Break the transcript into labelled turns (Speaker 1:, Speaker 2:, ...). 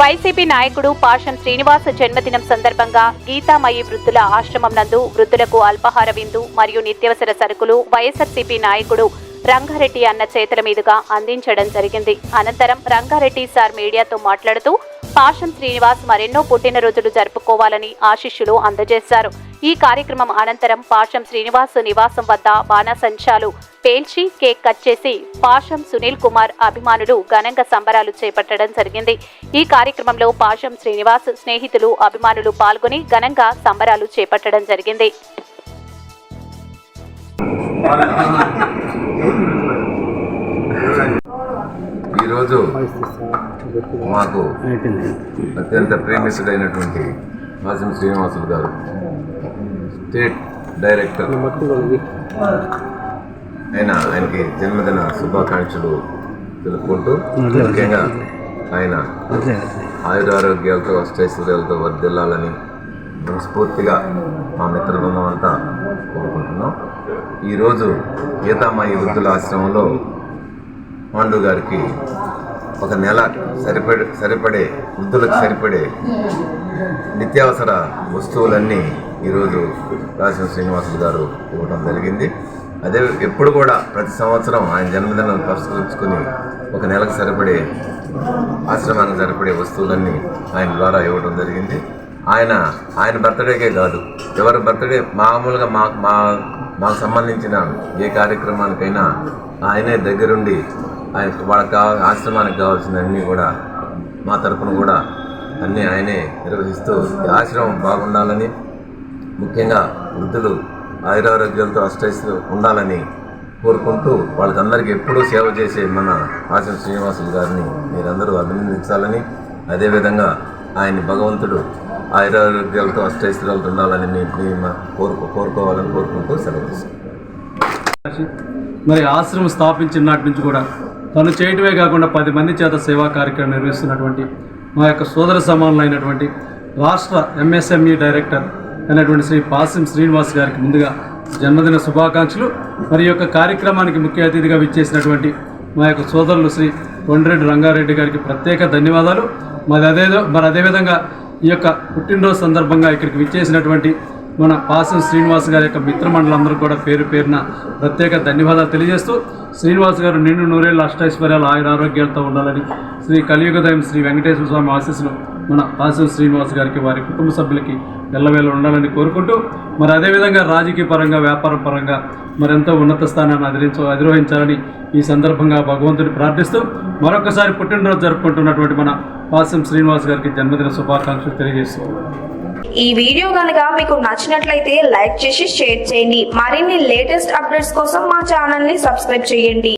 Speaker 1: YCP నాయకుడు పాషం శ్రీనివాస్ జన్మదినం సందర్భంగా గీతామయి వృద్ధుల ఆశ్రమం నందు వృద్ధులకు అల్పాహార విందు మరియు నిత్యావసర సరుకులు వైఎస్ఆర్సీపీ నాయకుడు రంగారెడ్డి అన్న చేతుల మీదుగా అందించడం జరిగింది. అనంతరం రంగారెడ్డి సార్ మీడియాతో మాట్లాడుతూ పాషం శ్రీనివాస్ మరెన్నో పుట్టినరోజులు జరుపుకోవాలని ఆశీస్సులు అందజేశారు. ఈ కార్యక్రమం అనంతరం పాషం శ్రీనివాస్ నివాసం వద్ద బాణాసంచాలు పేల్చి కేక్ కట్ చేసి పాషం సునీల్ కుమార్ అభిమానులు ఘనంగా సంబరాలు చేపట్టడం జరిగింది. ఈ కార్యక్రమంలో పాషం శ్రీనివాస్ స్నేహితులు అభిమానులు పాల్గొని ఘనంగా సంబరాలు చేపట్టడం జరిగింది.
Speaker 2: ఈరోజు మాకు అత్యంత ప్రేమిస్తుడైనటువంటి పాషం శ్రీనివాసులు గారు స్టేట్ డైరెక్టర్ ఆయనకి జన్మదిన శుభాకాంక్షలు తెలుపుకుంటూ ముఖ్యంగా ఆయన ఆయురారోగ్యాలతో అష్టైశ్వర్యాలతో వర్ధిల్లాలని మనస్ఫూర్తిగా మా మిత్ర బృందం అంతా కోరుకుంటున్నాం. ఈరోజు గీతామయి వృద్ధుల ఆశ్రమంలో పాండు గారికి ఒక నెల సరిపడే వృద్ధులకు సరిపడే నిత్యావసర వస్తువులన్నీ ఈరోజు పాషం శ్రీనివాసులు గారు ఇవ్వడం జరిగింది. అదే ఎప్పుడు కూడా ప్రతి సంవత్సరం ఆయన జన్మదినం పరిష్కరించుకుని ఒక నెలకు సరిపడే ఆశ్రమానికి సరిపడే వస్తువులన్నీ ఆయన ద్వారా ఇవ్వడం జరిగింది. ఆయన బర్త్డేకే కాదు, ఎవరి బర్త్డే మామూలుగా మాకు సంబంధించిన ఏ కార్యక్రమానికైనా ఆయనే దగ్గరుండి వాళ్ళకి ఆశ్రమానికి కావాల్సినవన్నీ కూడా మా తరఫున కూడా అన్నీ ఆయనే నిర్వహిస్తూ ఈ ఆశ్రమం బాగుండాలని, ముఖ్యంగా వృద్ధులు ఆయురారోగ్యాలతో అష్టైశ్వర్యం ఉండాలని కోరుకుంటూ వాళ్ళకందరికీ ఎప్పుడూ సేవ చేసే మన పాషం శ్రీనివాసులు గారిని మీరందరూ అభినందించాలని, అదేవిధంగా ఆయన్ని భగవంతుడు ఆయురారోగ్యాలతో అష్టైశ్వర్యాలతో ఉండాలని మేము కోరుకోవాలని కోరుకుంటూ సెలవు తీసుకుంటాం.
Speaker 3: మరి ఆశ్రమం స్థాపించిన నాటి నుంచి కూడా తను చేయటమే కాకుండా 10 మంది చేత సేవా కార్యక్రమం నిర్వహిస్తున్నటువంటి మా యొక్క సోదర సమానులైనటువంటి రాష్ట్ర ఎంఎస్ఎంఈ డైరెక్టర్ అయినటువంటి శ్రీ పాషం శ్రీనివాస్ గారికి ముందుగా జన్మదిన శుభాకాంక్షలు. మరి యొక్క కార్యక్రమానికి ముఖ్య అతిథిగా విచ్చేసినటువంటి మా యొక్క సోదరులు శ్రీ కొండ్రెడ్డి రంగారెడ్డి గారికి ప్రత్యేక ధన్యవాదాలు. మరి అదేవిధంగా ఈ యొక్క పుట్టినరోజు సందర్భంగా ఇక్కడికి విచ్చేసినటువంటి మన పాషం శ్రీనివాస్ గారి యొక్క మిత్రమండలందరూ కూడా పేరు పేరున ప్రత్యేక ధన్యవాదాలు తెలియజేస్తూ శ్రీనివాస్ గారు నిండు నూరేళ్ళ అష్టైశ్వర్యాలు ఆరోగ్యాలతో ఉండాలని శ్రీ కలియుగదయం శ్రీ వెంకటేశ్వర స్వామి ఆశీస్సులు మన పాషం శ్రీనివాస్ గారికి వారి కుటుంబ సభ్యులకి ఎల్లవేళ ఉండాలని కోరుకుంటూ మరి అదేవిధంగా రాజకీయ పరంగా వ్యాపార పరంగా మరెంతో ఉన్నత స్థానాన్ని అధిరోహించాలని ఈ సందర్భంగా భగవంతుని ప్రార్థిస్తూ మరొకసారి పుట్టినరోజు జరుపుకుంటున్నటువంటి మన పాషం శ్రీనివాస్ గారికి జన్మదిన శుభాకాంక్షలు తెలియజేస్తూ
Speaker 4: ఈ వీడియో కనుక మీకు నచ్చినట్లయితే లైక్ చేసి షేర్ చేయండి. మరిన్ని లేటెస్ట్ అప్డేట్స్ కోసం మా ఛానల్ ని సబ్స్క్రైబ్ చేయండి.